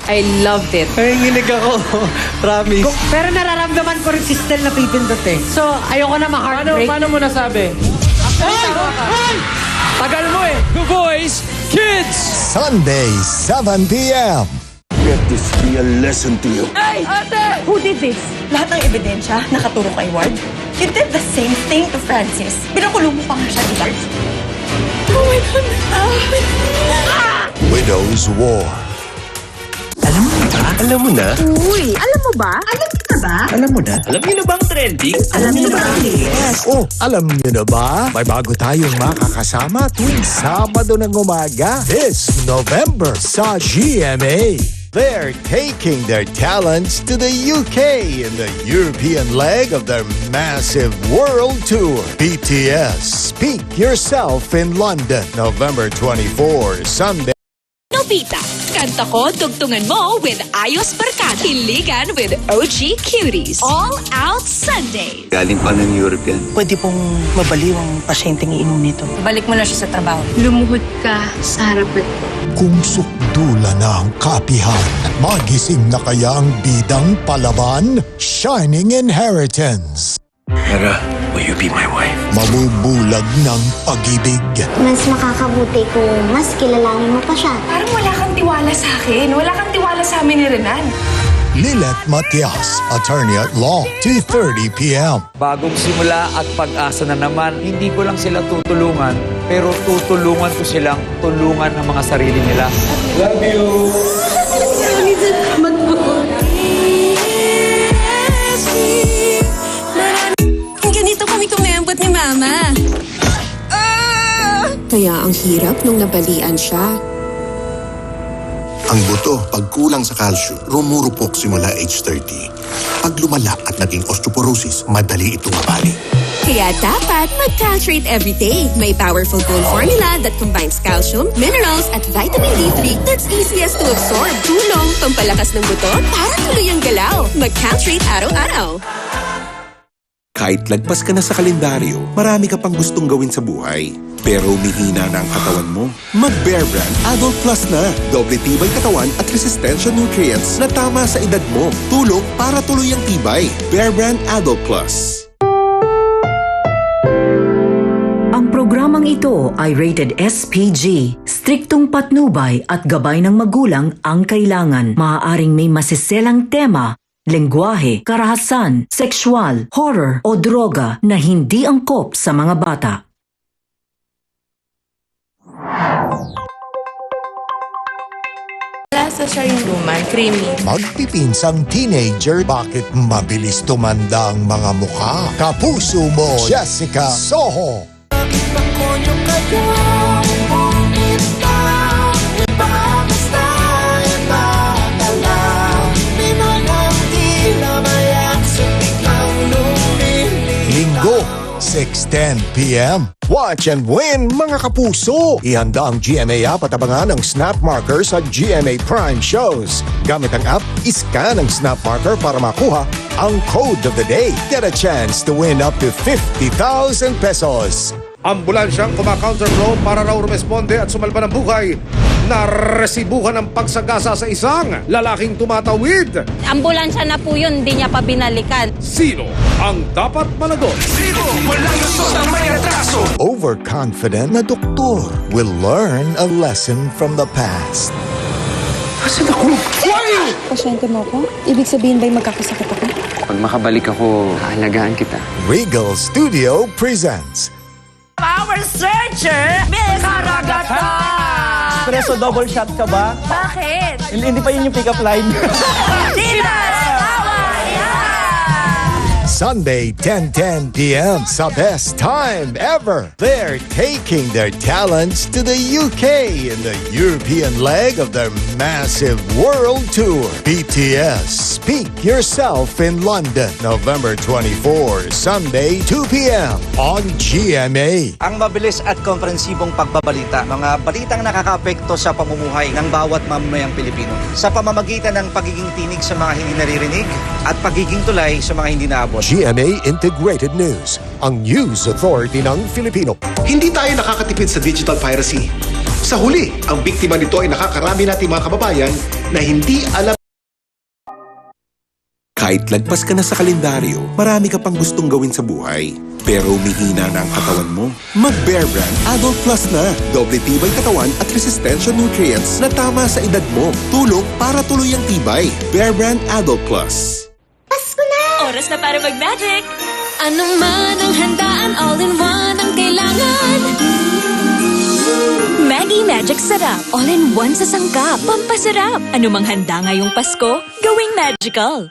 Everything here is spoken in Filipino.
I loved it. Nanginginig ako. Promise. Pero nararamdaman ko rin si Stel na pipindot eh. So, ayoko na ma-heartbreak. Paano mo nasabi? Tagal mo eh. The Voice Kids! Sunday, 7 p.m. Let this be a lesson to you. Who did this? Lahat ng ebidensya nakaturo kay Ward. You did the same thing to Francis. Pinakulong mo pa nga siya, di ba? Oh my goodness. Widow's War. Alam mo na? Uy, alam mo ba? Alam mo na ba? Alam mo na? Alam niyo na bang trending? Alam niyo na ba? Yes. Oh, alam niyo na ba? May bago tayong makakasama tuwing Sabado ng umaga. This November sa GMA. They're taking their talents to the UK in the European leg of their massive world tour. BTS, Speak Yourself in London, November 24, Sunday. Nobita, kanta ko, tugtungan mo with Ayos Barkada. Hiligan with OG Cuties. All Out Sunday. Galing pa ng Europe yan. Pwede pong mabaliw ang pasyenteng iinom nito. Balik mo na siya sa trabaho. Lumuhod ka sa harapan ko. Kung sukdula na ang kapihan, magising na kaya ang bidang palaban? Shining Inheritance. Hera, will you be my wife? Mabubulag ng pag-ibig. Mas makakabuti kung mas kilalanin mo pa siya. Parang wala kang tiwala sa akin. Wala kang tiwala sa amin ni Renan. Lilet Matias, Attorney at Law, 2:30 p.m. Bagong simula at pag-asa na naman, hindi ko lang sila tutulungan, pero tutulungan ko silang tulungan ng mga sarili nila. Love you! Ganito kami kumembot ni Mama. Kaya ang hirap nung nabalian siya. Ang buto, pag kulang sa calcium, rumurupok simula age 30. Pag lumala at naging osteoporosis, madali itong mabali. Kaya dapat mag-Caltrate everyday. May powerful gold formula that combines calcium, minerals, at vitamin D3 that's easiest to absorb. Tulong, pampalakas ng buto para tuloy ang galaw. Mag-Caltrate araw-araw. Kahit lagpas ka na sa kalendaryo, marami ka pang gustong gawin sa buhay. Pero umihina na ang katawan mo. Mag-Bear Brand Adult Plus na. Doble tibay katawan at resistensya nutrients na tama sa edad mo. Tulong para tuloy ang tibay. Bear Brand Adult Plus. Ang programang ito ay rated SPG. Striktong patnubay at gabay ng magulang ang kailangan. Maaaring may masiselang tema, lengguwahe, karahasan, sexual, horror o droga na hindi angkop sa mga bata. Lasa siya yung luman, creamy. Magpipinsang teenager, bakit mabilis tumanda ang mga mukha? Kapuso mo, Jessica Soho. Linggo, 6:10 p.m. Watch and win, mga kapuso! Ihanda ang GMA app at abangan ang Snap Marker sa GMA Prime Shows. Gamit ang app, iscan ang Snap Marker para makuha ang code of the day. Get a chance to win up to 50,000 pesos. Ambulansyang kumakounter blow para raw rumesponde at sumalba ng buhay. Naresibuhan ng pagsagasa sa isang lalaking tumatawid. Ambulansya na po yun, hindi niya pa binalikan. Sino ang dapat managot? Sino? Walang lusot ang may atraso! Overconfident na doktor will learn a lesson from the past. Asan ako? Pasyente mo ko? Ibig sabihin ba'y magkakasakit ako? Pag makabalik ako, haalagaan kita. Regal Studio presents Power Searcher! Miss Karagatan! Espresso double shot ka ba? Bakit? Hindi pa yun yung pick-up line. Tinas! Sunday, 10:10 p.m. sa best time ever. They're taking their talents to the UK in the European leg of their massive world tour. BTS, Speak Yourself in London, November 24, Sunday, 2 p.m. on GMA. Ang mabilis at komprehensibong pagbabalita. Mga balitang nakakaapekto sa pamumuhay ng bawat mamamayang Pilipino. Sa pamamagitan ng pagiging tinig sa mga hindi naririnig at pagiging tulay sa mga hindi naabot. GMA Integrated News, ang news authority ng Filipino. Hindi tayo nakakatipid sa digital piracy. Sa huli, ang biktima nito ay nakakarami nating mga kababayan na hindi alam. Kahit lagpas ka na sa kalendaryo, marami ka pang gustong gawin sa buhay. Pero humihina na ang katawan mo. Mag-Bear Brand Adult Plus na. Doble tibay katawan at resistensya nutrients na tama sa edad mo. Tulong para tuloy ang tibay. Bear Brand Adult Plus. Pasko na! Oras na para mag-magic! Ano man ang handaan, all-in-one ang kailangan. Maggie Magic Sarap. All-in-one sa sangkap. Pampasarap. Ano mang handa ngayong Pasko, gawing magical.